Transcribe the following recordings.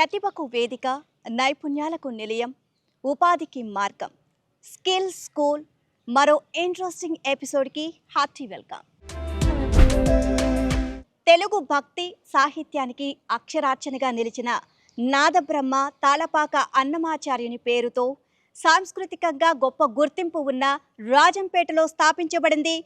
ప్రతిభకు వేదిక, నైపుణ్యాలకు నిలయం, ఉపాధికి మార్గం. స్కిల్ స్కూల్ మరో ఇంట్రెస్టింగ్ ఎపిసోడ్కి హార్టీ వెల్కమ్. తెలుగు భక్తి సాహిత్యానికి అక్షరార్చనగా నిలిచిన నాదబ్రహ్మ తాళపాక అన్నమాచార్యుని పేరుతో సాంస్కృతికంగా గొప్ప గుర్తింపు ఉన్న రాజంపేటలో స్థాపించబడింది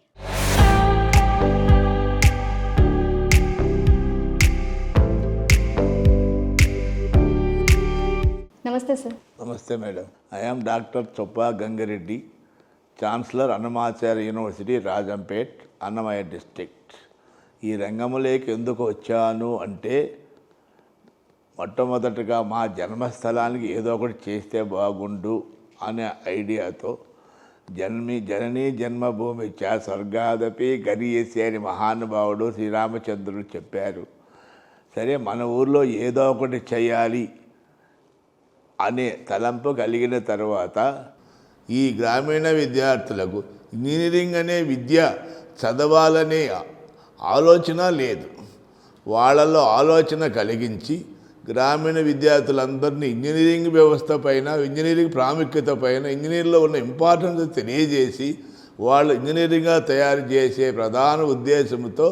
నమస్తే సార్. నమస్తే madam. I am doctor Choppa Gangireddy, chancellor Annamacharya university, Rajampet, Annamayya district. ఈ రంగంలోకి ఎందుకు వచ్చాను అంటే, మొట్టమొదటిగా మా జన్మస్థలానికి ఏదో ఒకటి చేస్తే బాగుండు అనే ఐడియాతో జననీ జన్మభూమి చ స్వర్గాదపి గరీయసి అని మహానుభావుడు శ్రీరామచంద్రుడు చెప్పారు. సరే, మన ఊర్లో ఏదో ఒకటి చేయాలి అనే తలంపు కలిగిన తర్వాత ఈ గ్రామీణ విద్యార్థులకు ఇంజనీరింగ్ అనే విద్య చదవాలనే ఆలోచన లేదు. వాళ్ళలో ఆలోచన కలిగించి గ్రామీణ విద్యార్థులందరినీ ఇంజనీరింగ్ వ్యవస్థ పైన, ఇంజనీరింగ్ ప్రాముఖ్యత పైన, ఇంజనీరింగ్లో ఉన్న ఇంపార్టెన్స్ తెలియజేసి వాళ్ళు ఇంజనీరింగ్గా తయారు చేసే ప్రధాన ఉద్దేశంతో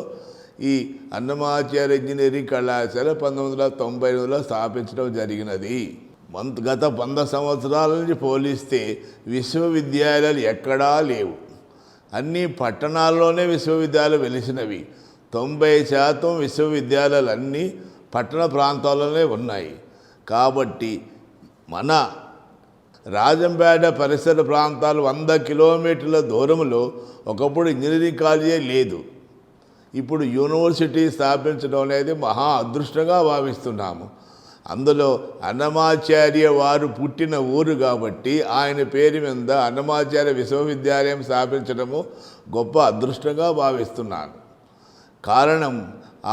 ఈ అన్నమాచార్య ఇంజనీరింగ్ కళాశాల 1998లో స్థాపించడం జరిగినది. గత 100 సంవత్సరాల నుంచి పోలిస్తే విశ్వవిద్యాలయాలు ఎక్కడా లేవు. అన్ని పట్టణాల్లోనే విశ్వవిద్యాలయాలు వెలిసినవి. 90% విశ్వవిద్యాలయాలు అన్నీ పట్టణ ప్రాంతాల్లోనే ఉన్నాయి. కాబట్టి మన రాజంపేట పరిసర ప్రాంతాలు 100 కిలోమీటర్ల దూరంలో ఒకప్పుడు ఇంజనీరింగ్ కాలేజే లేదు. ఇప్పుడు యూనివర్సిటీ స్థాపించడం అనేది మహా అదృష్టంగా భావిస్తున్నాము. అందులో అన్నమాచార్య వారు పుట్టిన ఊరు కాబట్టి ఆయన పేరు మీద అన్నమాచార్య విశ్వవిద్యాలయం స్థాపించడము గొప్ప అదృష్టంగా భావిస్తున్నాను. కారణం,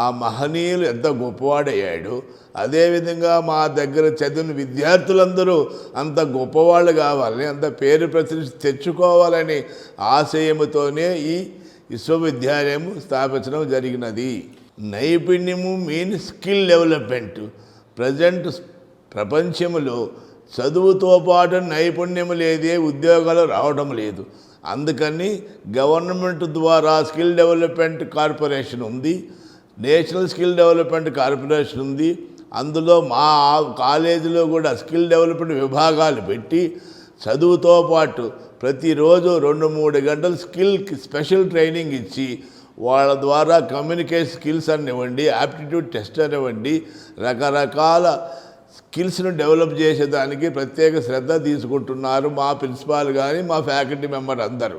ఆ మహనీయులు ఎంత గొప్పవాడయ్యాడు, అదేవిధంగా మా దగ్గర చదివిన విద్యార్థులందరూ అంత గొప్పవాళ్ళు కావాలని, అంత పేరు ప్రతిష్ఠ తెచ్చుకోవాలని ఆశయముతోనే ఈ విశ్వవిద్యాలయం స్థాపించడం జరిగినది. నైపుణ్యము మీన్ స్కిల్ డెవలప్మెంట్. ప్రజెంట్ ప్రపంచంలో చదువుతో పాటు నైపుణ్యం లేదే ఉద్యోగాలు రావడం లేదు. అందుకని గవర్నమెంట్ ద్వారా స్కిల్ డెవలప్మెంట్ కార్పొరేషన్ ఉంది, నేషనల్ స్కిల్ డెవలప్మెంట్ కార్పొరేషన్ ఉంది. అందులో మా కాలేజీలో కూడా స్కిల్ డెవలప్మెంట్ విభాగాలు పెట్టి చదువుతో పాటు ప్రతిరోజు 2-3 గంటలు స్పెషల్ ట్రైనింగ్ ఇచ్చి వాళ్ళ ద్వారా కమ్యూనికేషన్ స్కిల్స్ అనివ్వండి, యాప్టిట్యూడ్ టెస్ట్ అనివ్వండి, రకరకాల స్కిల్స్ను డెవలప్ చేసేదానికి ప్రత్యేక శ్రద్ధ తీసుకుంటున్నారు మా ప్రిన్సిపాల్ కానీ, మా ఫ్యాకల్టీ మెంబర్ అందరూ.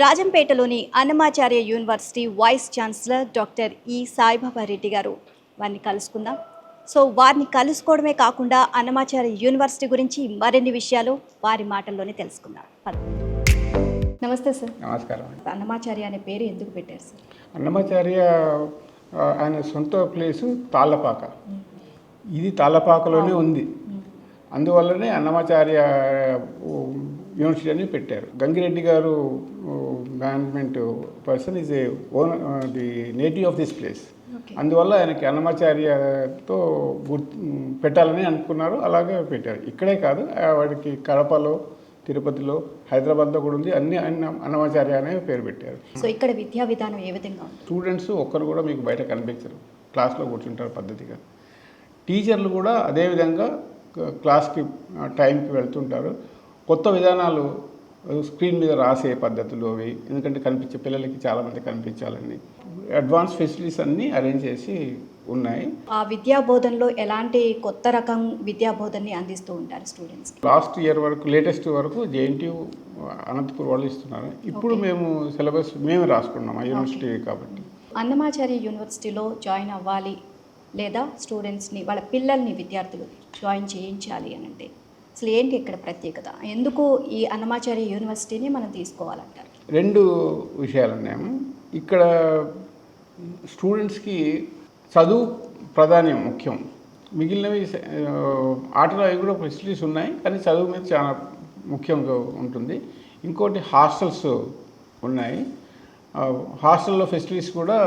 రాజంపేటలోని Annamacharya university vice chancellor doctor E Saibaba Reddy గారు, వారిని కలుసుకుందాం. సో వారిని కలుసుకోవడమే కాకుండా అన్నమాచార్య యూనివర్సిటీ గురించి మరిన్ని విషయాలు వారి మాటల్లోనే తెలుసుకుందాం. నమస్తే సార్. నమస్కారం. అన్నమాచార్య అనే పేరు ఎందుకు పెట్టారు సార్? అన్నమాచార్య ఆయన సొంత ప్లేసు తాళ్ళపాక. ఇది తాళ్ళపాకలోనే ఉంది. అందువల్లనే అన్నమాచార్య యూనివర్సిటీ అని పెట్టారు. గంగిరెడ్డి గారు management person is a owner, the native of this place. అందువల్ల ఆయనకి అన్నమాచార్యతో పెట్టాలని అనుకున్నారు, అలాగే పెట్టారు. ఇక్కడే కాదు, వాడికి కడపలో, తిరుపతిలో, హైదరాబాద్లో కూడా ఉంది. అన్ని అన్నమాచార్య అనే పేరు పెట్టారు. సో ఇక్కడ విద్యా విధానం ఏ విధంగా ఉంది? స్టూడెంట్స్ ఒక్కరు కూడా మీకు బయట కనిపించరు, క్లాస్లో కూర్చుంటారు పద్ధతిగా. టీచర్లు కూడా అదేవిధంగా క్లాస్కి టైంకి వెళ్తుంటారు. కొత్త విధానాలు స్క్రీన్ మీద రాసే పద్ధతులు అవి, ఎందుకంటే కనిపించే పిల్లలకి చాలామంది కనిపించాలని అడ్వాన్స్ ఫెసిలిటీస్ అన్నీ అరేంజ్ చేసి ఉన్నాయి. ఆ విద్యా బోధనలో ఎలాంటి కొత్త రకం విద్యా బోధనని అందిస్తూ ఉంటారు స్టూడెంట్స్? లాస్ట్ ఇయర్ వరకు, లేటెస్ట్ వరకు జేఎన్టీయూ అనంతపూర్ వాళ్ళు ఇస్తున్నారు. ఇప్పుడు మేము సిలబస్ మేమే రాసుకున్నాం, ఆ యూనివర్సిటీ కాబట్టి. అన్నమాచార్య యూనివర్సిటీలో జాయిన్ అవ్వాలి లేదా స్టూడెంట్స్ని, వాళ్ళ పిల్లల్ని, విద్యార్థులు జాయిన్ చేయించాలి అని అంటే అసలు ఏంటి ఇక్కడ ప్రత్యేకత? ఎందుకు ఈ అన్నమాచార్య యూనివర్సిటీని మనం తీసుకోవాలంటారు? 2 విషయాలు ఉన్నాయి. ఇక్కడ స్టూడెంట్స్కి చదువు ప్రాధాన్యం ముఖ్యం. మిగిలినవి ఆటలు అవి కూడా ఫెసిలిటీస్ ఉన్నాయి, కానీ చదువు మీద చాలా ముఖ్యంగా ఉంటుంది. ఇంకోటి హాస్టల్స్ ఉన్నాయి. హాస్టల్లో ఫెసిలిటీస్ కూడా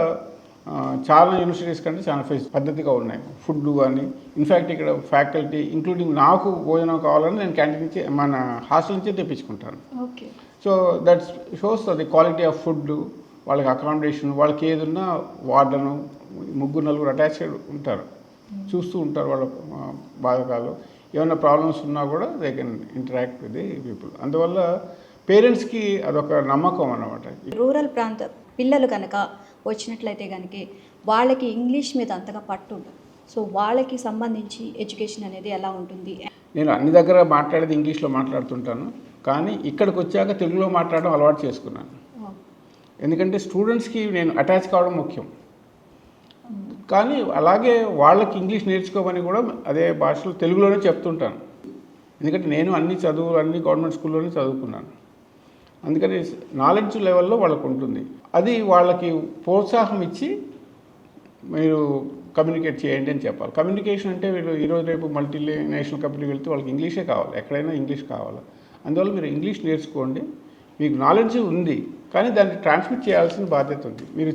చాలా యూనివర్సిటీస్ కంటే చాలా పద్ధతిగా ఉన్నాయి. ఫుడ్ కానీ ఇన్ఫ్యాక్ట్ ఇక్కడ ఫ్యాకల్టీ ఇంక్లూడింగ్ నాకు భోజనం కావాలని నేను క్యాంటీన్ నుంచి మన హాస్టల్ నుంచే తెప్పించుకుంటాను. Okay. So that's shows the quality of food, వాళ్ళకి అకామిడేషన్, వాళ్ళకి ఏది ఉన్నా వార్డను 3-4 అటాచ్డ్ ఉంటారు, చూస్తూ ఉంటారు వాళ్ళ బాధకాలు. ఏమైనా ప్రాబ్లమ్స్ ఉన్నా కూడా they can interact with the people. అందువల్ల పేరెంట్స్కి అదొక నమ్మకం అన్నమాట. రూరల్ ప్రాంత పిల్లలు కనుక వచ్చినట్లయితే కనుక వాళ్ళకి ఇంగ్లీష్ మీద అంతగా పట్టు ఉండదు. సో వాళ్ళకి సంబంధించి ఎడ్యుకేషన్ అనేది ఎలా ఉంటుంది? నేను అన్ని దగ్గర మాట్లాడేది ఇంగ్లీష్లో మాట్లాడుతుంటాను, కానీ ఇక్కడికి వచ్చాక తెలుగులో మాట్లాడడం అలవాటు చేసుకున్నాను. ఎందుకంటే స్టూడెంట్స్కి నేను అటాచ్ కావడం ముఖ్యం. కానీ అలాగే వాళ్ళకి ఇంగ్లీష్ నేర్చుకోమని కూడా అదే భాషలో తెలుగులోనే చెప్తుంటాను. ఎందుకంటే నేను అన్ని గవర్నమెంట్ స్కూల్లోనే చదువుకున్నాను. అందుకని నాలెడ్జ్ లెవెల్లో వాళ్ళకు ఉంటుంది. అది వాళ్ళకి ప్రోత్సాహం ఇచ్చి మీరు కమ్యూనికేట్ చేయండి అని చెప్పాలి. కమ్యూనికేషన్ అంటే వీళ్ళు ఈరోజు రేపు మల్టీనేషనల్ కంపెనీకి వెళ్తే వాళ్ళకి ఇంగ్లీషే కావాలి, ఎక్కడైనా ఇంగ్లీష్ కావాలి. అందువల్ల మీరు ఇంగ్లీష్ నేర్చుకోండి. మీకు నాలెడ్జ్ ఉంది, కానీ దాన్ని ట్రాన్స్మిట్ చేయాల్సిన బాధ్యత ఉంది. మీరు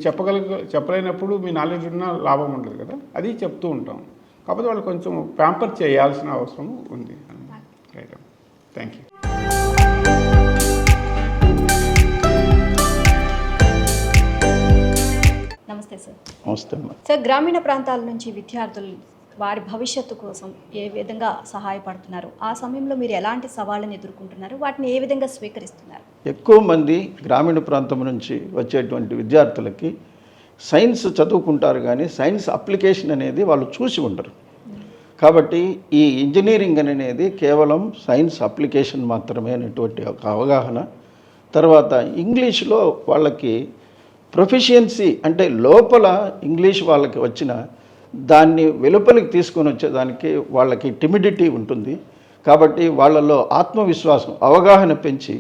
చెప్పలేనప్పుడు మీ నాలెడ్జ్ ఉన్న లాభం ఉండదు కదా, అది చెప్తూ ఉంటాం. కాకపోతే వాళ్ళు కొంచెం ప్యాంపర్ చేయాల్సిన అవసరం ఉంది. Right, thank you. నమస్తే సార్. నమస్తే. సార్, గ్రామీణ ప్రాంతాల నుంచి విద్యార్థులు వారి భవిష్యత్తు కోసం ఏ విధంగా సహాయపడుతున్నారు? ఆ సమయంలో మీరు ఎలాంటి సవాళ్ళని ఎదుర్కొంటున్నారు? వాటిని ఏ విధంగా స్వీకరిస్తున్నారు? ఎక్కువ మంది గ్రామీణ ప్రాంతం నుంచి వచ్చేటువంటి విద్యార్థులకి సైన్స్ చదువుకుంటారు, కానీ సైన్స్ అప్లికేషన్ అనేది వాళ్ళు చూసి ఉండరు. కాబట్టి ఈ ఇంజనీరింగ్ అనేది కేవలం సైన్స్ అప్లికేషన్ మాత్రమే అనేటువంటి ఒక అవగాహన. తర్వాత ఇంగ్లీష్లో వాళ్ళకి ప్రొఫిషియన్సీ అంటే లోపల ఇంగ్లీష్ వాళ్ళకి వచ్చిన దాన్ని వెలుపలికి తీసుకొని వచ్చేదానికి వాళ్ళకి టిమిడిటీ ఉంటుంది. కాబట్టి వాళ్ళలో ఆత్మవిశ్వాసం, అవగాహన పెంచి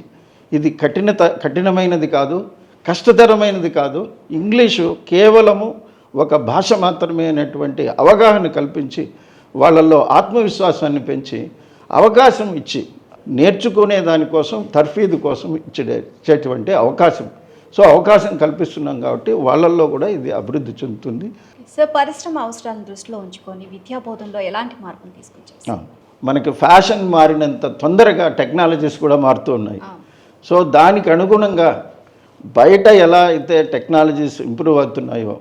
ఇది కఠినమైనది కాదు, కష్టతరమైనది కాదు, ఇంగ్లీషు కేవలము ఒక భాష మాత్రమే అనేటువంటి అవగాహన కల్పించి వాళ్ళల్లో ఆత్మవిశ్వాసాన్ని పెంచి అవకాశం ఇచ్చి నేర్చుకునే దానికోసం తర్ఫీదు కోసం ఇచ్చేటువంటి అవకాశం. సో అవకాశం కల్పిస్తున్నాం కాబట్టి వాళ్ళల్లో కూడా ఇది అభివృద్ధి చెందుతుంది. సార్, పరిశ్రమ అవసరాలను దృష్టిలో ఉంచుకొని విద్యాబోధనలో ఎలాంటి మార్పులు తీసుకొచ్చారు? మనకి ఫ్యాషన్ మారినంత తొందరగా టెక్నాలజీస్ కూడా మారుతూ ఉన్నాయి. సో దానికి అనుగుణంగా బయట ఎలా అయితే టెక్నాలజీస్ ఇంప్రూవ్ అవుతున్నాయో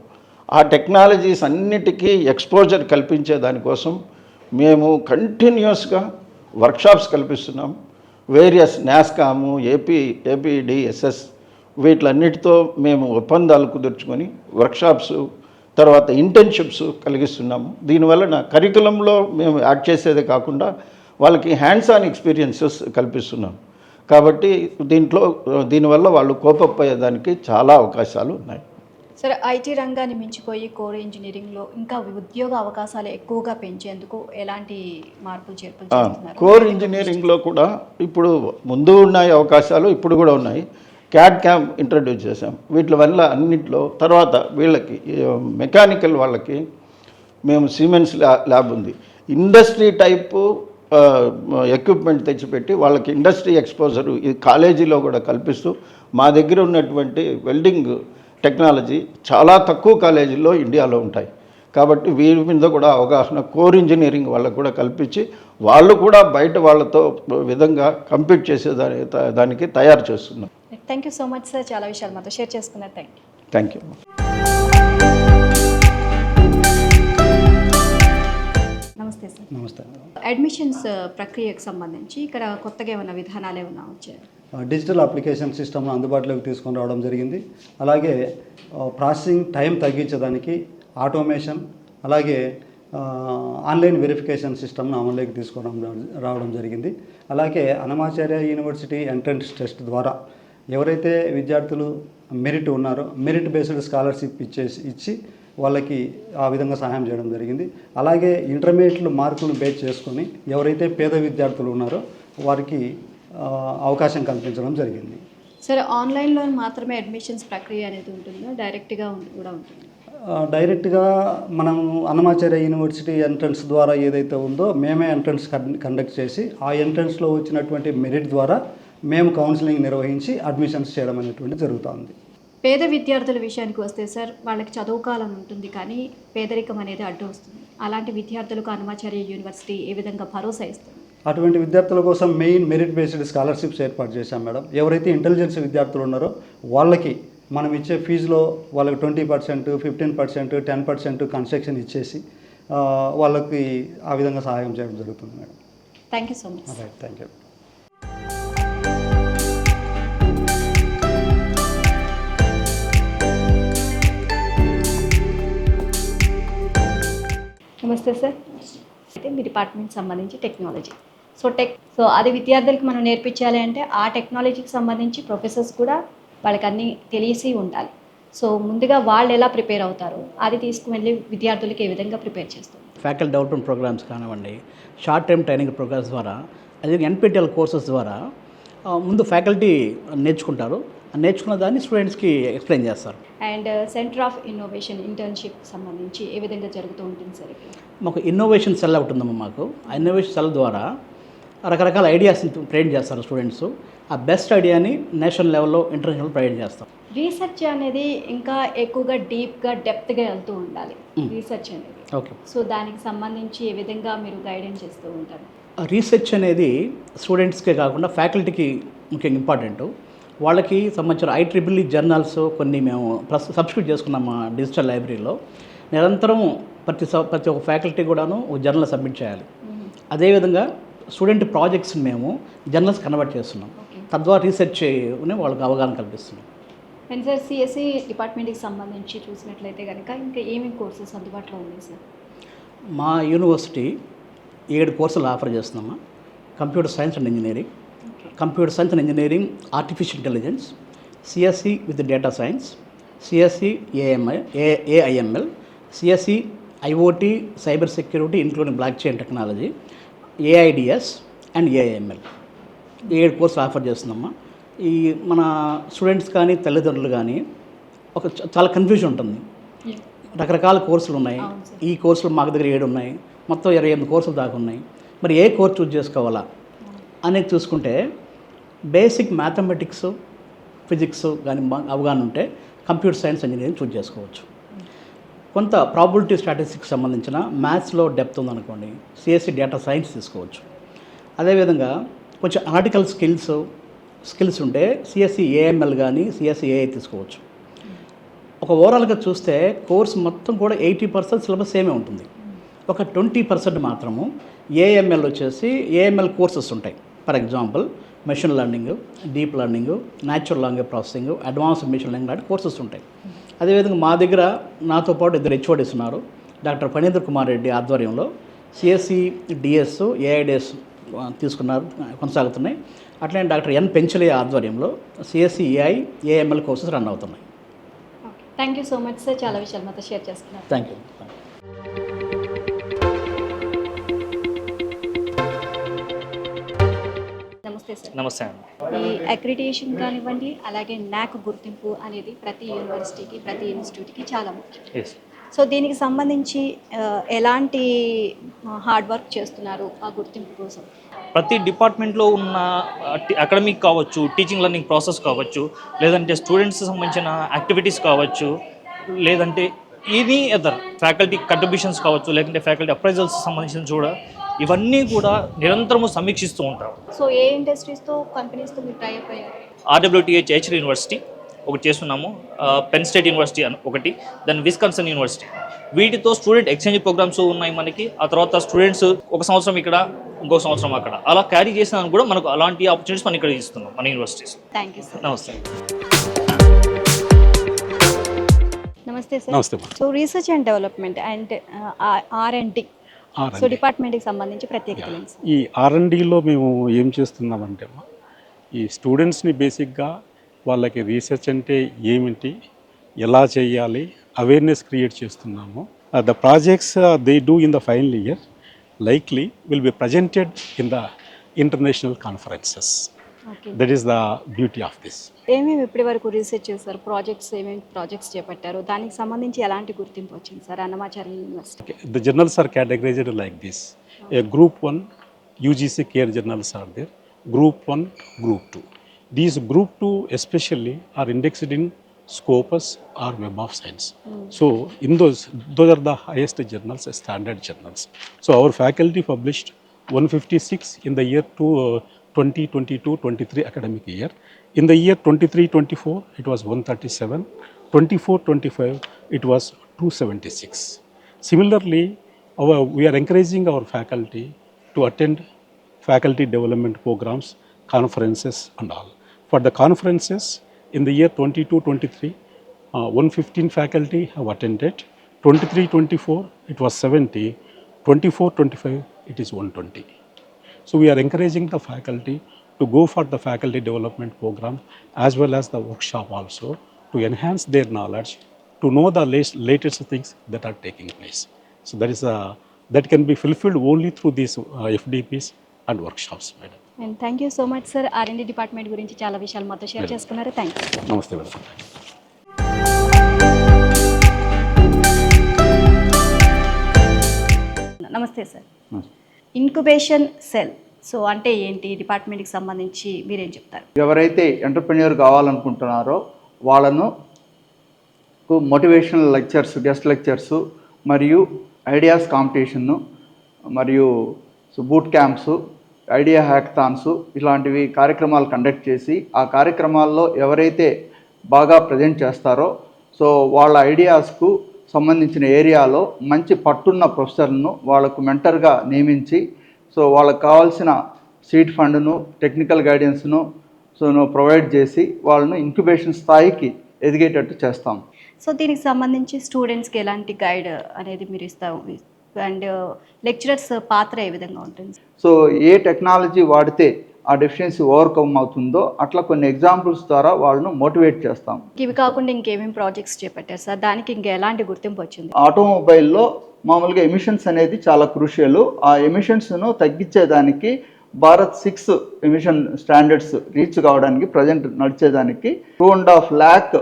ఆ టెక్నాలజీస్ అన్నిటికీ ఎక్స్పోజర్ కల్పించే దానికోసం మేము కంటిన్యూస్గా వర్క్షాప్స్ కల్పిస్తున్నాం. వేరియస్ నాస్కాము, ఏపీడిఎస్ఎస్ వీటిలన్నిటితో మేము ఒప్పందాలు కుదుర్చుకొని వర్క్షాప్స్, తర్వాత ఇంటర్న్షిప్స్ కలిగిస్తున్నాము. దీనివల్ల కరికులంలో మేము యాడ్ చేసేదే కాకుండా వాళ్ళకి హ్యాండ్స్ ఆన్ ఎక్స్పీరియన్సెస్ కల్పిస్తున్నాం. కాబట్టి దీనివల్ల వాళ్ళు కోపప్ అయ్యేదానికి చాలా అవకాశాలు ఉన్నాయి. సరే, ఐటీ రంగాన్ని మించిపోయి కోర్ ఇంజనీరింగ్లో ఇంకా ఉద్యోగ అవకాశాలు ఎక్కువగా పెంచేందుకు ఎలాంటి మార్పులు చేర్పులు చేస్తున్నారు? కోర్ ఇంజనీరింగ్లో కూడా ఇప్పుడు ముందు ఉన్నాయి అవకాశాలు, ఇప్పుడు కూడా ఉన్నాయి. క్యామ్ ఇంట్రడ్యూస్ చేసాం. వీటి వల్ల అన్నింటిలో తర్వాత వీళ్ళకి మెకానికల్ వాళ్ళకి మేము సిమెన్స్ ల్యాబ్ ఉంది. ఇండస్ట్రీ టైపు ఎక్విప్మెంట్ తెచ్చిపెట్టి వాళ్ళకి ఇండస్ట్రీ ఎక్స్పోజర్ ఈ కాలేజీలో కూడా కల్పిస్తూ మా దగ్గర ఉన్నటువంటి వెల్డింగ్ టెక్నాలజీ చాలా తక్కువ కాలేజీల్లో ఇండియాలో ఉంటాయి. కాబట్టి వీరి మీద కూడా అవగాహన కోర్ ఇంజనీరింగ్ వాళ్ళకు కూడా కల్పించి వాళ్ళు కూడా బయట వాళ్ళతో విధంగా కంపీట్ చేసే దానికి తయారు చేస్తున్నాం. Thank you so much sir, చాలా విషయాలు మాతో షేర్ చేసుకున్నారు. Thank you. నమస్తే సార్. నమస్తే. అడ్మిషన్స్ ప్రక్రియకు సంబంధించి ఇక్కడ కొత్తగా ఏమైనా విధానాలు ఏమైనా వచ్చాయి? డిజిటల్ అప్లికేషన్ సిస్టమ్ను అందుబాటులోకి తీసుకొని రావడం జరిగింది. అలాగే ప్రాసెసింగ్ టైం తగ్గించడానికి ఆటోమేషన్, అలాగే ఆన్లైన్ వెరిఫికేషన్ సిస్టమ్ను అమలులోకి తీసుకొని రావడం జరిగింది. అలాగే అన్నమాచార్య యూనివర్సిటీ ఎంట్రన్స్ టెస్ట్ ద్వారా ఎవరైతే విద్యార్థులు మెరిట్ ఉన్నారో మెరిట్ బేస్డ్ స్కాలర్షిప్ ఇచ్చి వాళ్ళకి ఆ విధంగా సహాయం చేయడం జరిగింది. అలాగే ఇంటర్మీడియట్ మార్కులను బేస్ చేసుకొని ఎవరైతే పేద విద్యార్థులు ఉన్నారో వారికి అవకాశం కల్పించడం జరిగింది. సరే, ఆన్లైన్లో మాత్రమే అడ్మిషన్స్ ప్రక్రియ అనేది ఉంటుందా, డైరెక్ట్గా కూడా ఉంటుంది? డైరెక్ట్గా మనం అన్నమాచార్య యూనివర్సిటీ ఎంట్రన్స్ ద్వారా ఏదైతే ఉందో మేమే ఎంట్రన్స్ కండక్ట్ చేసి ఆ ఎంట్రన్స్లో వచ్చినటువంటి మెరిట్ ద్వారా మేము కౌన్సిలింగ్ నిర్వహించి అడ్మిషన్స్ చేయడం అనేటువంటి జరుగుతుంది. పేద విద్యార్థుల విషయానికి వస్తే సార్, వాళ్ళకి చదువుకోవాలని ఉంటుంది కానీ పేదరికం అనేది అడ్డు వస్తుంది. అలాంటి విద్యార్థులకు అన్నమాచార్య యూనివర్సిటీ ఏ విధంగా భరోసా ఇస్తుంది? అటువంటి విద్యార్థుల కోసం మెయిన్ మెరిట్ బేస్డ్ స్కాలర్షిప్స్ ఏర్పాటు చేశాం మేడం. ఎవరైతే ఇంటెలిజెన్స్ విద్యార్థులు ఉన్నారో వాళ్ళకి మనం ఇచ్చే ఫీజులో వాళ్ళకి 20%, 15%, 10% కన్సెషన్ ఇచ్చేసి వాళ్ళకి ఆ విధంగా సహాయం చేయడం జరుగుతుంది madam. Thank you so much. Right, thank you. నమస్తే సార్. అయితే మీ డిపార్ట్మెంట్ సంబంధించి టెక్నాలజీ. సో అది విద్యార్థులకు మనం నేర్పించాలి అంటే ఆ టెక్నాలజీకి సంబంధించి ప్రొఫెసర్స్ కూడా వాళ్ళకి అన్నీ తెలిసి ఉండాలి. సో ముందుగా వాళ్ళు ఎలా ప్రిపేర్ అవుతారు, అది తీసుకువెళ్ళి విద్యార్థులకి ఏ విధంగా ప్రిపేర్ చేస్తారు? ఫ్యాకల్టీ డెవలప్మెంట్ ప్రోగ్రామ్స్ కానివ్వండి, షార్ట్ టర్మ్ ట్రైనింగ్ ప్రోగ్రామ్స్ ద్వారా, అదే NPTEL కోర్సెస్ ద్వారా ముందు ఫ్యాకల్టీ నేర్చుకుంటారు. నేర్చుకున్న దాన్ని స్టూడెంట్స్కి ఎక్స్ప్లెయిన్ చేస్తారు. And centre of innovation internship సంబంధించి ఏ విధంగా జరుగుతూ ఉంటుంది సార్? మాకు ఇన్నోవేషన్ సెల్ ఉంటుందమ్మా. మాకు ఆ ఇన్నోవేషన్ సెల్ ద్వారా రకరకాల ఐడియాస్ని ట్రైన్ చేస్తారు స్టూడెంట్స్. ఆ బెస్ట్ ఐడియాని నేషనల్ లెవెల్లో, ఇంటర్నేషనల్ ప్రొవైడ్ చేస్తాం. రీసెర్చ్ అనేది ఇంకా ఎక్కువగా డీప్గా డెప్త్గా వెళ్తూ ఉండాలి రీసెర్చ్ అనేది. ఓకే. సో దానికి సంబంధించి ఏ విధంగా మీరు గైడెన్స్ చేస్తూ ఉంటారు? రీసెర్చ్ అనేది స్టూడెంట్స్కే కాకుండా ఫ్యాకల్టీకి ముఖ్యంగా ఇంపార్టెంట్. వాళ్ళకి సంబంధించిన IEEE జర్నల్స్ కొన్ని మేము సబ్స్క్రైబ్ చేసుకున్నాం మా డిజిటల్ లైబ్రరీలో. నిరంతరం ప్రతి ఒక్క ఫ్యాకల్టీ కూడాను ఒక జర్నల్ సబ్మిట్ చేయాలి. అదేవిధంగా స్టూడెంట్ ప్రాజెక్ట్స్ని మేము జర్నల్స్ కన్వర్ట్ చేస్తున్నాం. తద్వారా రీసెర్చ్ వాళ్ళకి అవగాహన కల్పిస్తున్నాం. అండ్ సార్, CSE డిపార్ట్మెంట్కి సంబంధించి చూసినట్లయితే కనుక ఇంకా ఏమేమి కోర్సెస్ అందుబాటులో ఉన్నాయి సార్? మా యూనివర్సిటీ 7 కోర్సులు ఆఫర్ చేస్తున్నామా. Computer science and engineering, computer science and engineering artificial intelligence, CSE with data science, CSE AIML, CSE IoT cyber security including block chain technology, AIDS and AIML. 7 కోర్సులు offer చేస్తున్నామా. ఈ మన students కానీ తల్లిదండ్రులు కానీ చాలా కన్ఫ్యూజన్ ఉంటుంది. రకరకాల కోర్సులు ఉన్నాయి. ఈ కోర్సులు మాకు దగ్గర 7 ఉన్నాయి, మొత్తం 28 కోర్సులు దాకా ఉన్నాయి. మరి ఏ కోర్స్ చూస్ చేసుకోవాలా అనేది చూసుకుంటే బేసిక్ మ్యాథమెటిక్స్, ఫిజిక్స్ కానీ అవగాహన ఉంటే కంప్యూటర్ సైన్స్ ఇంజనీరింగ్ చూస్ చేసుకోవచ్చు. కొంత ప్రాబిలిటీ స్టాటిస్టిక్స్ సంబంధించిన మ్యాథ్స్లో డెప్త్ ఉందనుకోండి, CSE డేటా సైన్స్ తీసుకోవచ్చు. అదేవిధంగా కొంచెం అనలిటికల్ స్కిల్స్ ఉంటే CSE AML కానీ CSE AI తీసుకోవచ్చు. ఒక ఓవరాల్గా చూస్తే కోర్స్ మొత్తం కూడా 80% సిలబస్ సేమే ఉంటుంది. ఒక 20% మాత్రము AML వచ్చేసి AML కోర్సెస్ ఉంటాయి. For example machine learning, deep learning, natural language processing, advanced machine learning లాంటి కోర్సెస్ ఉంటాయి. అదేవిధంగా మా దగ్గర నాతో పాటు 2 HODs ఉన్నారు. డాక్టర్ ఫణీంద్ర కుమార్ రెడ్డి ఆధ్వర్యంలో CSE DS, AIDS కొనసాగుతున్నాయి. అట్లనే డాక్టర్ N పెంచలయ్య ఆధ్వర్యంలో CSE AI, AML courses run అవుతున్నాయి. Thank you so much sir, చాలా విషయాలు మాతో షేర్ చేసుకున్నారు. Thank you. నమస్తే సార్. నమస్తే అండి. ఈ అక్రిడిటేషన్ కానివ్వండి, అలాగే NAAC గుర్తింపు అనేది ప్రతి యూనివర్సిటీకి, ప్రతి ఇన్స్టిట్యూట్కి చాలా ముఖ్యం. ఎస్. సో దీనికి సంబంధించి ఎలాంటి హార్డ్ వర్క్ చేస్తున్నారు ఆ గుర్తింపు కోసం? ప్రతి డిపార్ట్మెంట్లో ఉన్న అకాడమిక్ కావచ్చు, టీచింగ్ లెర్నింగ్ ప్రాసెస్ కావచ్చు, లేదంటే స్టూడెంట్స్ సంబంధించిన యాక్టివిటీస్ కావచ్చు, లేదంటే ఎనీ అదర్ ఫ్యాకల్టీ కంట్రిబ్యూషన్స్ కావచ్చు, లేదంటే ఫ్యాకల్టీ అప్రైజల్స్ సంబంధించిన కూడా ఇవన్నీ కూడా నిరంతరము సమీక్షిస్తూ ఉంటారు. సో ఏ ఇండస్ట్రీస్తో, కంపెనీస్తో మీరు టైఅప్ అయ్యారు? RWTH హెచ్ఆర్ యూనివర్సిటీ ఒకటి చేస్తున్నాము, పెన్ స్టేట్ యూనివర్సిటీ ఒకటి, దాని విస్కాన్సన్ యూనివర్సిటీ. వీటితో స్టూడెంట్ ఎక్స్చేంజ్ ప్రోగ్రామ్స్ ఉన్నాయి మనకి. ఆ తర్వాత స్టూడెంట్స్ 1 సంవత్సరం ఇక్కడ, ఇంకో సంవత్సరం అక్కడ, అలా క్యారీ చేసినా కూడా మనకు అలాంటి ఆపర్చునిటీస్ మనం ఇక్కడ ఇస్తున్నాం మన యూనివర్సిటీస్. Thank you sir. నమస్తే. నమస్తే సార్. నమస్తే. So research and development and R&D, so డిపార్ట్మెంట్కి సంబంధించి ప్రత్యేకత ఏంటి సార్? ఈ R&Dలో మేము ఏం చేస్తున్నామంటే ఈ స్టూడెంట్స్ని బేసిక్గా వాళ్ళకి రీసెర్చ్ అంటే ఏమిటి, ఎలా చేయాలి, అవేర్నెస్ క్రియేట్ చేస్తున్నాము. The projects they do in the final year likely will be presented in the international conferences. Okay. That is the beauty of this. ఏమేమి ఇప్పటి వరకు రీసెర్చ్ చేశారు? ఏమేమి ప్రాజెక్ట్స్ చేపట్టారు? దానికి సంబంధించి ఎలాంటి గుర్తింపు వచ్చింది sir Annamacharya university? Okay. The journals are categorized like this. A group 1 UGC care journals are there. Group 1, Group 2. These Group 2 especially are indexed in Scopus or Web of Science. So in those are the highest journals, standard journals. So our faculty published 156 in the year 2022-23 academic year. In the year 23-24, it was 137. 24-25, it was 276. Similarly, we are encouraging our faculty to attend faculty development programs, conferences and all. For the conferences, in the year 22-23, 115 faculty have attended. 23-24, it was 70. 24-25, it is 120. So we are encouraging the faculty to go for the faculty development program as well as the workshop also to enhance their knowledge, to know the latest things that are taking place. So that can be fulfilled only through these FDPs and workshops, madam. And thank you so much sir. R&D department గురించి చాలా విషయాలు మాతో share చేసుకున్నారు. Thank you. నమస్తే madam. నమస్తే sir. Incubation cell so అంటే ఏంటి, డిపార్ట్మెంట్కి సంబంధించి మీరేం చెప్తారు? ఎవరైతే ఎంటర్ప్రెన్యూర్ కావాలనుకుంటున్నారో వాళ్ళను మోటివేషనల్ లెక్చర్స్, గెస్ట్ లెక్చర్స్ మరియు ఐడియాస్ కాంపిటీషన్ను మరియు బూట్ క్యాంప్స్, ఐడియా హ్యాకథాన్స్ ఇలాంటివి కార్యక్రమాలు కండక్ట్ చేసి ఆ కార్యక్రమాల్లో ఎవరైతే బాగా ప్రజెంట్ చేస్తారో సో వాళ్ళ ఐడియాస్కు సంబంధించిన ఏరియాలో మంచి పట్టున్న ప్రొఫెసర్ను వాళ్ళకు మెంటర్గా నియమించి సో వాళ్ళకు కావాల్సిన సీడ్ ఫండ్ను, టెక్నికల్ గైడెన్స్ను ప్రొవైడ్ చేసి వాళ్ళను ఇంక్యుబేషన్ స్థాయికి ఎదిగేటట్టు చేస్తాం. సో దీనికి సంబంధించి స్టూడెంట్స్కి ఎలాంటి గైడ్ అనేది మీరు ఇస్తాము అండ్ లెక్చరర్స్ పాత్ర ఏ విధంగా ఉంటుంది? సో ఏ టెక్నాలజీ వాడితే ఆ డెఫిషియన్సీ ఓవర్కమ్ అవుతుందో అట్లా కొన్ని ఎగ్జాంపుల్స్ ద్వారా వాళ్ళను మోటివేట్ చేస్తాం. ఇవి కాకుండా ఇంకేమేమి ప్రాజెక్ట్స్ చేపట్టారు సార్? దానికి ఇంకా ఎలాంటి గుర్తింపు వచ్చింది? ఆటోమొబైల్లో మామూలుగా ఎమిషన్స్ అనేది చాలా క్రూషియల్. ఆ ఎమిషన్స్ను తగ్గించేదానికి భారత్ 6 ఎమిషన్ స్టాండర్డ్స్ రీచ్ కావడానికి ప్రజెంట్ నడిచేదానికి 2.5 lakh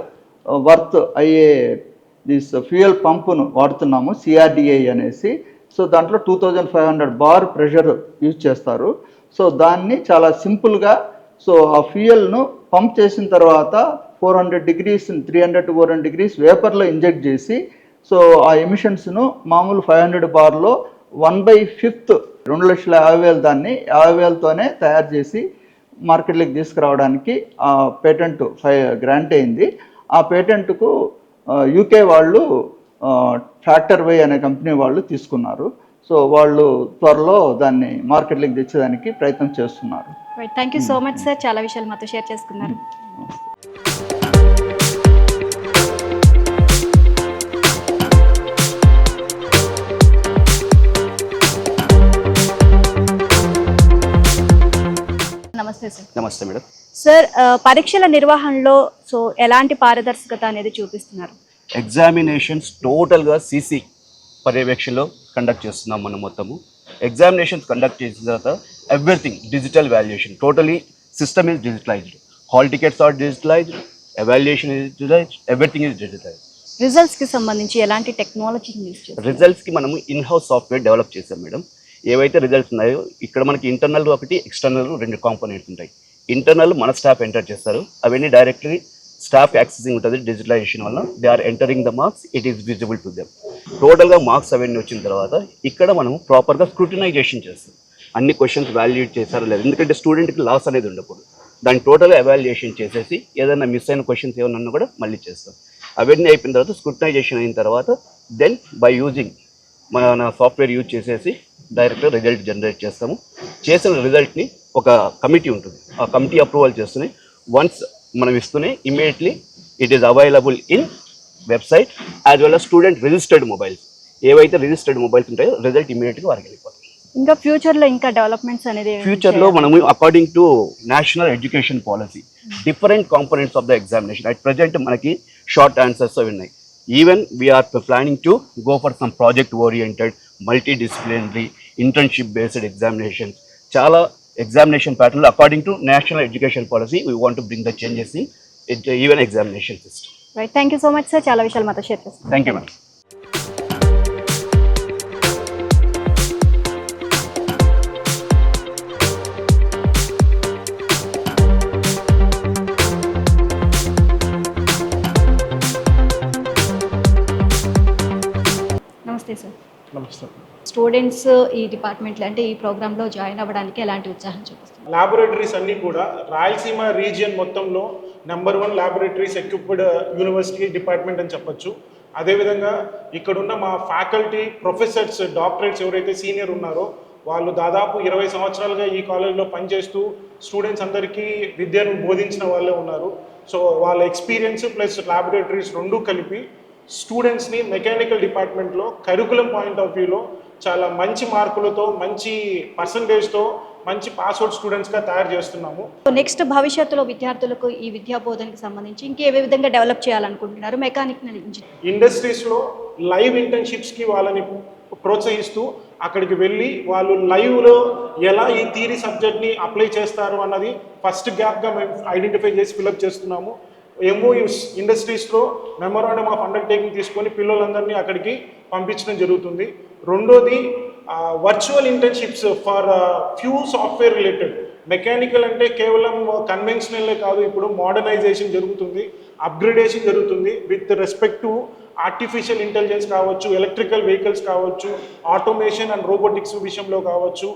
వర్త్ అయ్యే దిస్ ఫ్యూయల్ పంపును వాడుతున్నాము, CRDI అనేసి. సో దాంట్లో 2500 bar ప్రెషర్ యూజ్ చేస్తారు. సో దాన్ని చాలా సింపుల్గా సో ఆ ఫ్యూయల్ను పంప్ చేసిన తర్వాత 400 degrees 300 to 400 degrees వేపర్లో ఇంజెక్ట్ చేసి సో ఆ ఎమిషన్స్ను మామూలు 500 barలో 1/5 2,50,000 దాన్ని 50,000తోనే తయారు చేసి మార్కెట్లోకి తీసుకురావడానికి ఆ పేటెంట్ గ్రాంట్ అయింది. ఆ పేటెంట్కు UK వాళ్ళు ఫ్యాక్టర్ వే అనే కంపెనీ వాళ్ళు తీసుకున్నారు. సో వాళ్ళు త్వరలో దాన్ని మార్కెట్లోకి తెచ్చేదానికి ప్రయత్నం చేస్తున్నారు. Thank you so much sir, చాలా విషయాలు మాతో షేర్ చేసుకున్నారు. నమస్తే సార్. నమస్తే మేడం. సార్ పరీక్షల నిర్వహణలో సో ఎలాంటి పారదర్శకత అనేది చూపిస్తున్నారు? ఎగ్జామినేషన్స్ టోటల్గా CC పర్యవేక్షణలో కండక్ట్ చేస్తున్నాం మనం మొత్తము. ఎగ్జామినేషన్స్ కండక్ట్ చేసిన తర్వాత everything digital valuation, totally system is digitalised, hall tickets are digitalised, evaluation is digitalised, everything is digitalised. రిజల్ట్స్కి సంబంధించి ఎలాంటి టెక్నాలజీ యూజ్ చేస్తారు? రిజల్ట్స్కి మనము ఇన్హౌస్ సాఫ్ట్వేర్ డెవలప్ చేసాం మేడం. ఏవైతే రిజల్ట్స్ ఉన్నాయో ఇక్కడ మనకి ఇంటర్నల్ ఒకటి, ఎక్స్టర్నల్ 2 కాంపోనెంట్స్ ఉంటాయి. ఇంటర్నల్ మన స్టాఫ్ ఎంటర్ చేస్తారు, అవన్నీ డైరెక్ట్లీ స్టాఫ్ యాక్సెసింగ్ ఉంటుంది. డిజిటలైజేషన్ వల్ల they are entering the marks, it is visible to them. టోటల్గా మార్క్స్ అవన్నీ వచ్చిన తర్వాత ఇక్కడ మనం ప్రాపర్గా స్క్రూటినైజేషన్ చేస్తాం. అన్ని క్వశ్చన్స్ వాల్యుయేట్ చేశారో లేదు, ఎందుకంటే స్టూడెంట్కి లాస్ అనేది ఉండకూడదు. దాన్ని టోటల్గా ఎవాల్యుయేషన్ చేసేసి ఏదైనా మిస్ అయిన క్వశ్చన్స్ ఏమన్నా కూడా మళ్ళీ చేస్తాం. అవన్నీ అయిపోయిన తర్వాత స్క్రూటినైజేషన్ అయిన తర్వాత దెన్ బై యూజింగ్ మన సాఫ్ట్వేర్ యూజ్ చేసేసి డైరెక్ట్గా రిజల్ట్ జనరేట్ చేస్తాము. చేసిన రిజల్ట్ని ఒక కమిటీ ఉంటుంది, ఆ కమిటీ అప్రూవల్ చేస్తూనే వన్స్ మనం ఇస్తూనే immediately it is available in website as well as student registered mobiles. ఏవైతే రిజిస్టర్డ్ మొబైల్స్ ఉంటాయో రిజల్ట్ ఇమీడియట్గా వారికి వెళ్ళిపోతుంది. ఇంకా ఫ్యూచర్లో ఇంకా డెవలప్మెంట్స్ అనేది ఫ్యూచర్లో మనము according to national education policy different components of the examination at present మనకి షార్ట్ ఆన్సర్స్ అవి ఉన్నాయి. Even we're planning to go for some project oriented, multidisciplinary, internship based examinations. చాలా ఎగ్జామినేషన్ ప్యాటర్న్లో according to national education policy we want to bring the changes in even examination system. Right, thank you so much sir, చాలా విషయాలు మాతో share చేస్తాం. Thank you madam. Students ఈ డిపార్ట్మెంట్లో అంటే ఈ ప్రోగ్రాంలో జాయిన్ అవ్వడానికి ఎలాంటి ఉత్సాహం చూపిస్తున్నారు? ల్యాబొరేటరీస్ అన్నీ కూడా రాయలసీమ రీజియన్ మొత్తంలో #1 ల్యాబొరేటరీస్ ఎక్విప్డ్ యూనివర్సిటీ డిపార్ట్మెంట్ అని చెప్పొచ్చు. అదేవిధంగా ఇక్కడున్న మా ఫ్యాకల్టీ, ప్రొఫెసర్స్, డాక్టరేట్స్ ఎవరైతే సీనియర్ ఉన్నారో వాళ్ళు దాదాపు 20 సంవత్సరాలుగా ఈ కాలేజ్లో పనిచేస్తూ స్టూడెంట్స్ అందరికీ విద్యను బోధించిన వాళ్ళే ఉన్నారు. సో వాళ్ళ ఎక్స్పీరియన్స్ ప్లస్ ల్యాబొరేటరీస్ రెండూ కలిపి స్టూడెంట్స్ని మెకానికల్ డిపార్ట్మెంట్లో కరికులం పాయింట్ ఆఫ్ వ్యూలో చాలా మంచి మార్కులతో, మంచి పర్సంటేజ్తో మంచి పాస్అవుట్ స్టూడెంట్స్గా తయారు చేస్తున్నాము. నెక్స్ట్ భవిష్యత్తులో విద్యార్థులకు ఈ విద్యా బోధనకి సంబంధించి ఇంకే విధంగా డెవలప్ చేయాలనుకుంటున్నారు? మెకానికల్ ఇంజనీరింగ్ ఇండస్ట్రీస్లో లైవ్ ఇంటర్న్షిప్స్కి వాళ్ళని ప్రోత్సహిస్తూ అక్కడికి వెళ్ళి వాళ్ళు లైవ్లో ఎలా ఈ థియరీ సబ్జెక్ట్ని అప్లై చేస్తారు అన్నది ఫస్ట్ గ్యాప్గా మేము ఐడెంటిఫై చేసి ఫిలప్ చేస్తున్నాము. MOUs ఇండస్ట్రీస్లో మెమోరాండమ్ ఆఫ్ అండర్టేకింగ్ తీసుకొని పిల్లలందరినీ అక్కడికి పంపించడం జరుగుతుంది. రెండోది virtual internships for few software related. Mechanical అంటే కేవలం కన్వెన్షనల్లే కాదు, ఇప్పుడు మోడర్నైజేషన్ జరుగుతుంది, అప్గ్రేడేషన్ జరుగుతుంది with respect to artificial intelligence కావచ్చు, ఎలక్ట్రికల్ వెహికల్స్ కావచ్చు, ఆటోమేషన్ అండ్ రోబోటిక్స్ విషయంలో కావచ్చు,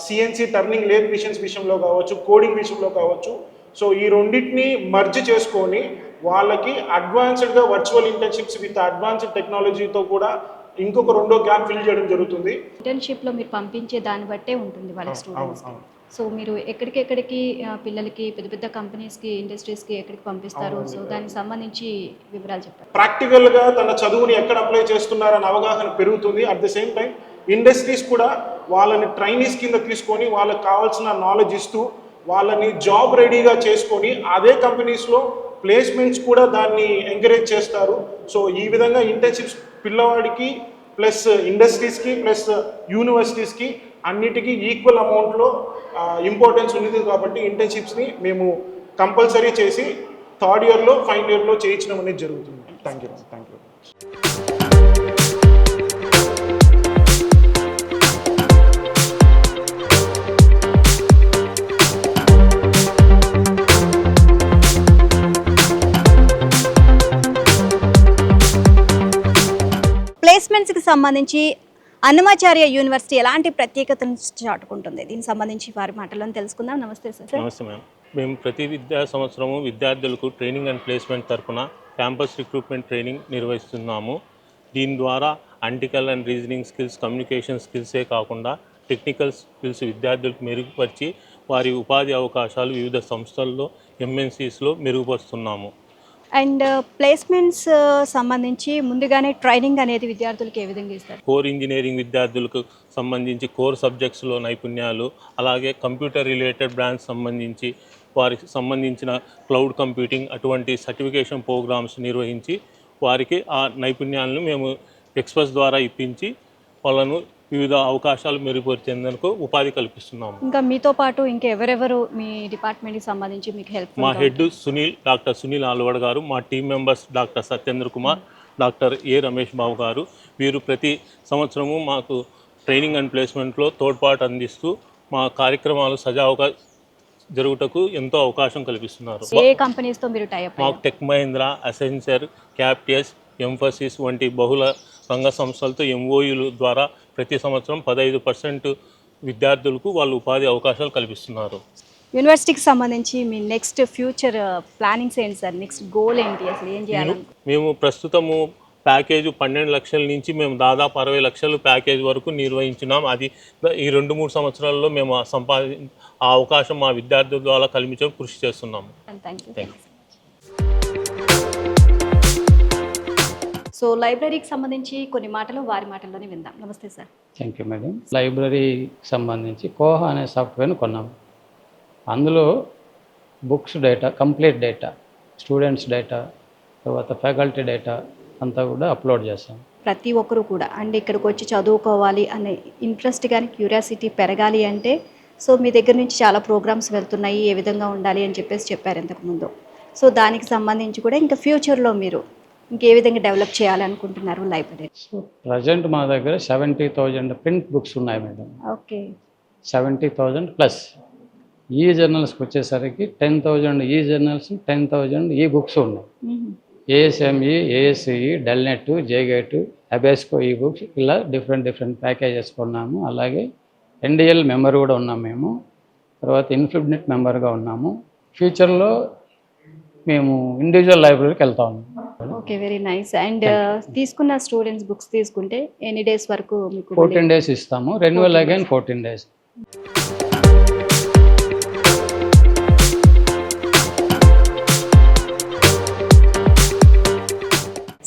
CNC టర్నింగ్ లేత్ మిషన్స్ విషయంలో కావచ్చు, కోడింగ్ విషయంలో కావచ్చు. సో ఈ రెండింటిని మర్జ్ చేసుకొని వాళ్ళకి అడ్వాన్స్డ్గా వర్చువల్ ఇంటర్న్షిప్స్ విత్ అడ్వాన్స్డ్ టెక్నాలజీతో కూడా ఇంకొక రెండో గ్యాప్ ఫిల్ చేయడం జరుగుతుంది. ఇంటర్న్షిప్లో మీరు పంపించే దాన్ని బట్టే ఉంటుంది వాళ్ళకి స్టూడెంట్స్. సో మీరు ఎక్కడికెక్కడికి పిల్లలకి పెద్ద పెద్ద కంపెనీస్కి, ఇండస్ట్రీస్కి ఎక్కడికి పంపిస్తారు? సో దానికి సంబంధించి వివరాలు చెప్పారు. ప్రాక్టికల్గా తన చదువుని ఎక్కడ అప్లై చేస్తున్నారని అవగాహన పెరుగుతుంది. At the same time industries కూడా వాళ్ళని ట్రైనీస్ కింద తీసుకొని వాళ్ళకి కావాల్సిన నాలెడ్జ్ ఇస్తూ వాళ్ళని జాబ్ రెడీగా చేసుకొని అదే కంపెనీస్లో ప్లేస్మెంట్స్ కూడా దాన్ని ఎంకరేజ్ చేస్తారు. సో ఈ విధంగా ఇంటర్న్షిప్స్ పిల్లవాడికి ప్లస్ ఇండస్ట్రీస్కి ప్లస్ యూనివర్సిటీస్కి అన్నిటికీ ఈక్వల్ అమౌంట్లో ఇంపార్టెన్స్ ఉంది. కాబట్టి ఇంటర్న్షిప్స్ని మేము కంపల్సరీ చేసి థర్డ్ ఇయర్లో, ఫైనల్ ఇయర్లో చేయించడం అనేది జరుగుతుంది. Thank you. ప్లేస్మెంట్స్కి సంబంధించి అన్నమాచార్య యూనివర్సిటీ ఎలాంటి ప్రత్యేకతను చాటుకుంటుంది? దీనికి సంబంధించి వారి మాటలను తెలుసుకుందాం. నమస్తే సార్. నమస్తే మ్యామ్. మేము ప్రతి విద్యా సంవత్సరము విద్యార్థులకు ట్రైనింగ్ అండ్ ప్లేస్మెంట్ తరఫున క్యాంపస్ రిక్రూట్మెంట్ ట్రైనింగ్ నిర్వహిస్తున్నాము. దీని ద్వారా అంటికల్ అండ్ రీజనింగ్ స్కిల్స్, కమ్యూనికేషన్ స్కిల్సే కాకుండా టెక్నికల్ స్కిల్స్ విద్యార్థులకు మెరుగుపరిచి వారి ఉపాధి అవకాశాలు వివిధ సంస్థల్లో, MNCస్లో మెరుగుపరుస్తున్నాము. అండ్ ప్లేస్మెంట్స్ సంబంధించి ముందుగానే ట్రైనింగ్ అనేది విద్యార్థులకు ఏ విధంగా ఇస్తారు? కోర్ ఇంజనీరింగ్ విద్యార్థులకు సంబంధించి కోర్ సబ్జెక్ట్స్లో నైపుణ్యాలు, అలాగే కంప్యూటర్ రిలేటెడ్ బ్రాంచ్ సంబంధించి వారికి సంబంధించిన క్లౌడ్ కంప్యూటింగ్ అటువంటి సర్టిఫికేషన్ ప్రోగ్రామ్స్ నిర్వహించి వారికి ఆ నైపుణ్యాలను మేము ఎక్స్ప్రెస్ ద్వారా ఇప్పించి వాళ్ళను వివిధ అవకాశాలు మెరుగుపరిచేందుకు ఉపాధి కల్పిస్తున్నాము. ఇంకా మీతో పాటు ఇంకెవరెవరు మీ డిపార్ట్మెంట్కి సంబంధించి మీకు హెల్ప్? మా హెడ్ డాక్టర్ సునీల్ ఆల్వడ్ గారు, మా team members doctor Satyendra Kumar, doctor A Ramesh Babu గారు. వీరు ప్రతి సంవత్సరము మాకు ట్రైనింగ్ అండ్ ప్లేస్మెంట్లో తోడ్పాటు అందిస్తూ మా కార్యక్రమాలు సజావుగా జరుగుటకు ఎంతో అవకాశం కల్పిస్తున్నారు. ఏ కంపెనీస్తో మీరు టైఅప్? మాకు టెక్ మహీంద్రా, అసెన్సర్, క్యాప్టియస్, ఎంఫసిస్ వంటి బహుళ రంగ సంస్థలతో MOUల ద్వారా ప్రతి సంవత్సరం 15% విద్యార్థులకు వాళ్ళు ఉపాధి అవకాశాలు కల్పిస్తున్నారు. యూనివర్సిటీకి సంబంధించి మీ నెక్స్ట్ ఫ్యూచర్ ప్లానింగ్స్ ఏంటి సార్? నెక్స్ట్ గోల్ ఏంటి? అసలు ఏం చేయాలి? మేము ప్రస్తుతము ప్యాకేజ్ 12 లక్షల నుంచి మేము దాదాపు 60 లక్షలు ప్యాకేజ్ వరకు నిర్వహించినాం. అది ఈ 2-3 సంవత్సరాల్లో మేము ఆ అవకాశం మా విద్యార్థుల ద్వారా కల్పించడం కృషి చేస్తున్నాము. Thank you. సో లైబ్రరీకి సంబంధించి కొన్ని మాటలు వారి మాటల్లోనే విందాం. నమస్తే సార్. Thank you madam. లైబ్రరీకి సంబంధించి కోహా అనే సాఫ్ట్వేర్ని కొన్నాము. అందులో books data, complete data, students data, తర్వాత ఫ్యాకల్టీ డేటా అంతా కూడా అప్లోడ్ చేస్తాం. ప్రతి ఒక్కరు కూడా అంటే ఇక్కడికి వచ్చి చదువుకోవాలి అనే ఇంట్రెస్ట్ కానీ క్యూరియాసిటీ పెరగాలి అంటే సో మీ దగ్గర నుంచి చాలా ప్రోగ్రామ్స్ వెళ్తున్నాయి, ఏ విధంగా ఉండాలి అని చెప్పారు ఇంతకుముందు. సో దానికి సంబంధించి కూడా ఇంకా ఫ్యూచర్లో మీరు ఇంకే విధంగా డెవలప్ చేయాలనుకుంటున్నారు లైబ్రరీ? సో ప్రజెంట్ మా దగ్గర 70,000 ప్రింట్ బుక్స్ ఉన్నాయి మేడం. ఓకే. 70,000 ప్లస్ ఈ జర్నల్స్కి వచ్చేసరికి 10,000 ఈ జర్నల్స్, 10,000 ఈ బుక్స్ ఉన్నాయి. ASME, ASCE, డెల్నెట్, జేగేట్, అబేస్కో ఈ బుక్స్ ఇలా డిఫరెంట్ ప్యాకేజెస్ కొన్నాము. అలాగే ఎన్డిఎల్ మెంబర్ కూడా ఉన్నాం మేము. తర్వాత ఇన్ఫ్లిబ్నెట్ మెంబర్గా ఉన్నాము. ఫ్యూచర్లో మేము ఇండివిజువల్ లైబ్రరీకి వెళ్తా ఉన్నాము. Okay, very nice. అండ్ తీసుకున్న స్టూడెంట్స్ బుక్స్ తీసుకుంటే ఎన్ని డేస్ వరకు మీకు? 14 days ఇస్తాము. Renewal again 14 days.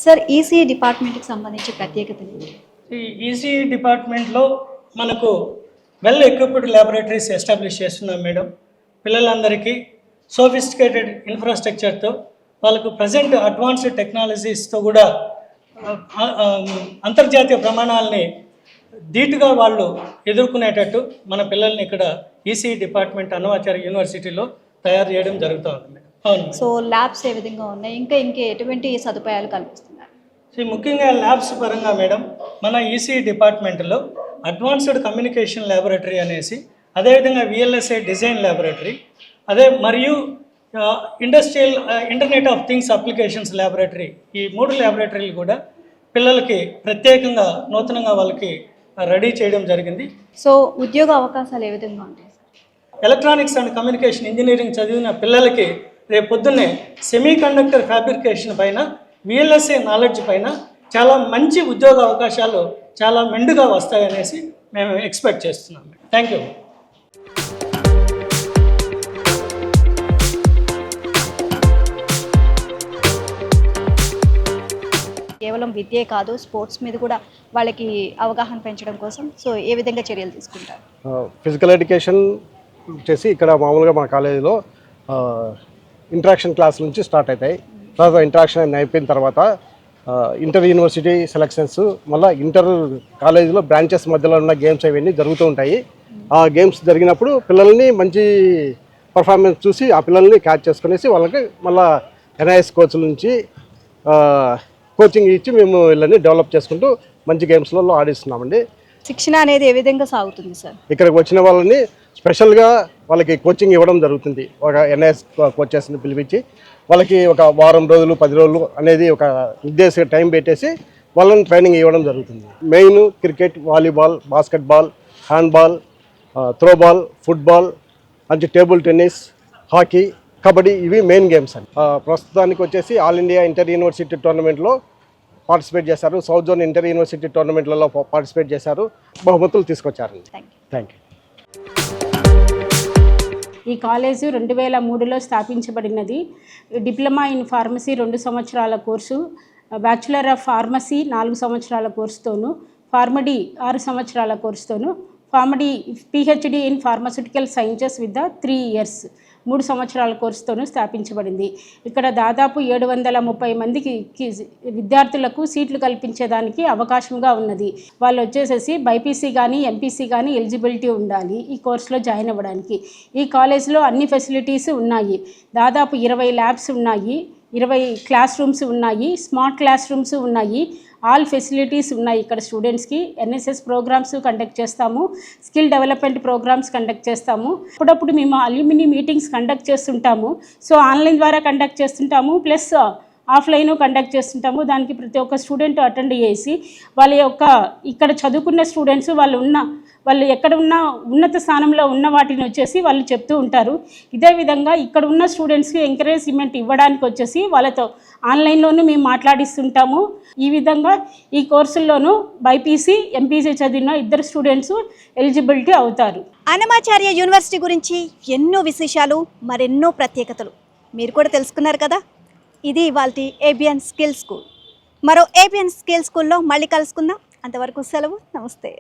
Sir, ECE డిపార్ట్మెంట్కి సంబంధించి ప్రత్యేకత ఏంటి? ఈ ఈసీఈ డిపార్ట్మెంట్లో మనకు వెల్ ఎక్విప్డ్ ల్యాబొరేటరీస్ ఎస్టాబ్లిష్ చేస్తున్నాం మేడం. పిల్లలందరికీ సోఫిస్టికేటెడ్ ఇన్ఫ్రాస్ట్రక్చర్తో వాళ్ళకు ప్రజెంట్ అడ్వాన్స్డ్ టెక్నాలజీస్తో కూడా అంతర్జాతీయ ప్రమాణాలని ధీటుగా వాళ్ళు ఎదుర్కొనేటట్టు మన పిల్లల్ని ఇక్కడ ఈసీఈ డిపార్ట్మెంట్ అన్నమాచార్య యూనివర్సిటీలో తయారు చేయడం జరుగుతూ ఉంది మేడం. అవును. సో ల్యాబ్స్ ఏ విధంగా ఉన్నాయి, ఇంకా ఎటువంటి సదుపాయాలు కల్పిస్తున్నారు? ముఖ్యంగా ల్యాబ్స్ పరంగా మేడం మన ఈసీఈ డిపార్ట్మెంట్లో అడ్వాన్స్డ్ కమ్యూనికేషన్ ల్యాబొరేటరీ అనేసి, అదేవిధంగా విఎల్ఎస్ఐ డిజైన్ ల్యాబొరేటరీ, అదే మరియు industrial internet of things applications laboratory, ఈ 3 ల్యాబొరేటరీలు కూడా పిల్లలకి ప్రత్యేకంగా నూతనంగా వాళ్ళకి రెడీ చేయడం జరిగింది. సో ఉద్యోగ అవకాశాలు ఏ విధంగా ఉంటాయి? ఎలక్ట్రానిక్స్ అండ్ కమ్యూనికేషన్ ఇంజనీరింగ్ చదివిన పిల్లలకి రేపు పొద్దున్నే సెమీ కండక్టర్ ఫ్యాబ్రికేషన్ పైన, విఎల్ఎస్ఐ నాలెడ్జ్ పైన చాలా మంచి ఉద్యోగ అవకాశాలు చాలా మెండుగా వస్తాయనేసి మేము ఎక్స్పెక్ట్ చేస్తున్నాం. Thank you. కేవలం విద్యే కాదు, స్పోర్ట్స్ మీద కూడా వాళ్ళకి అవగాహన పెంచడం కోసం సో ఏ విధంగా చర్యలు తీసుకుంటారు? ఫిజికల్ ఎడ్యుకేషన్ వచ్చేసి ఇక్కడ మామూలుగా మా కాలేజీలో ఇంటరాక్షన్ క్లాస్ నుంచి స్టార్ట్ అవుతాయి. తర్వాత ఇంటరాక్షన్ అయిపోయిన తర్వాత ఇంటర్ యూనివర్సిటీ సెలక్షన్స్, మళ్ళీ ఇంటర్ కాలేజీలో బ్రాంచెస్ మధ్యలో ఉన్న గేమ్స్ అవన్నీ జరుగుతూ ఉంటాయి. ఆ గేమ్స్ జరిగినప్పుడు పిల్లల్ని మంచి పర్ఫార్మెన్స్ చూసి ఆ పిల్లల్ని క్యాచ్ చేసుకునేసి వాళ్ళకి మళ్ళీ ఎన్ఐఎస్ కోచ్ల నుంచి కోచింగ్ ఇచ్చి మేము వీళ్ళని డెవలప్ చేసుకుంటూ మంచి గేమ్స్లలో ఆడిస్తున్నామండి. శిక్షణ అనేది ఏ విధంగా సాగుతుంది సార్? ఇక్కడికి వచ్చిన వాళ్ళని స్పెషల్గా వాళ్ళకి కోచింగ్ ఇవ్వడం జరుగుతుంది. ఒక ఎన్ఐఎస్ కోచెస్ని పిలిపించి వాళ్ళకి ఒక వారం రోజులు 10 రోజులు అనేది ఒక నిర్దేశిత టైం పెట్టేసి వాళ్ళని ట్రైనింగ్ ఇవ్వడం జరుగుతుంది. Main cricket, volleyball, basketball, handball, throwball, football, అంటే టేబుల్ టెన్నిస్, హాకీ, కబడ్డీ, ఇవి మెయిన్ గేమ్స్ అండి. ప్రస్తుతానికి వచ్చేసి ఆల్ ఇండియా ఇంటర్ యూనివర్సిటీ టోర్నమెంట్లో పార్టిసిపేట్ చేశారు. సౌత్ జోన్ ఇంటర్ యూనివర్సిటీ టోర్నమెంట్లలో పార్టిసిపేట్ చేశారు, బహుమతులు తీసుకొచ్చారండి. Thank you. ఈ కాలేజు 2003లో స్థాపించబడినది. డిప్లొమా ఇన్ ఫార్మసీ 2 సంవత్సరాల కోర్సు, బ్యాచులర్ ఆఫ్ ఫార్మసీ 4 సంవత్సరాల కోర్సుతోను, ఫార్మడీ 6 సంవత్సరాల కోర్సుతోను, Pharm D PhD in pharmaceutical sciences with 3 years 3 సంవత్సరాల కోర్సుతోనూ స్థాపించబడింది. ఇక్కడ దాదాపు 730 మందికి విద్యార్థులకు సీట్లు కల్పించేదానికి అవకాశంగా ఉన్నది. వాళ్ళు వచ్చేసేసి బైపీసీ కానీ ఎంపీసీ కానీ ఎలిజిబిలిటీ ఉండాలి ఈ కోర్సులో జాయిన్ అవ్వడానికి. ఈ కాలేజ్లో అన్ని ఫెసిలిటీస్ ఉన్నాయి. దాదాపు 20 ల్యాబ్స్ ఉన్నాయి, 20 క్లాస్ రూమ్స్ ఉన్నాయి, స్మార్ట్ క్లాస్ రూమ్స్ ఉన్నాయి, ఆల్ ఫెసిలిటీస్ ఉన్నాయి. ఇక్కడ స్టూడెంట్స్కి ఎన్ఎస్ఎస్ ప్రోగ్రామ్స్ కండక్ట్ చేస్తాము, స్కిల్ డెవలప్మెంట్ ప్రోగ్రామ్స్ కండక్ట్ చేస్తాము. అప్పుడప్పుడు మేము అల్యూమినీ మీటింగ్స్ కండక్ట్ చేస్తుంటాము. సో ఆన్లైన్ ద్వారా కండక్ట్ చేస్తుంటాము, ప్లస్ ఆఫ్లైన్ కండక్ట్ చేస్తుంటాము. దానికి ప్రతి ఒక్క స్టూడెంట్ అటెండ్ చేసి వాళ్ళ యొక్క ఇక్కడ చదువుకున్న స్టూడెంట్స్ వాళ్ళు ఎక్కడ ఉన్న ఉన్నత స్థానంలో ఉన్న వాటిని వచ్చేసి వాళ్ళు చెప్తూ ఉంటారు. ఇదే విధంగా ఇక్కడ ఉన్న స్టూడెంట్స్కి ఎంకరేజ్మెంట్ ఇవ్వడానికి వచ్చేసి వాళ్ళతో ఆన్లైన్లోనూ మేము మాట్లాడిస్తుంటాము. ఈ విధంగా ఈ కోర్సుల్లోనూ బైపీసీ ఎంపీసీ చదివిన 2 స్టూడెంట్స్ ఎలిజిబిలిటీ అవుతారు. అన్నమాచార్య యూనివర్సిటీ గురించి ఎన్నో విశేషాలు, మరెన్నో ప్రత్యేకతలు మీరు కూడా తెలుసుకున్నారు కదా. ఇది ఇవాల్టి ఏబిఎన్ స్కిల్ స్కూల్. మరో ఏబిఎన్ స్కిల్ స్కూల్లో మళ్ళీ కలుసుకుందాం. అంతవరకు సెలవు, నమస్తే.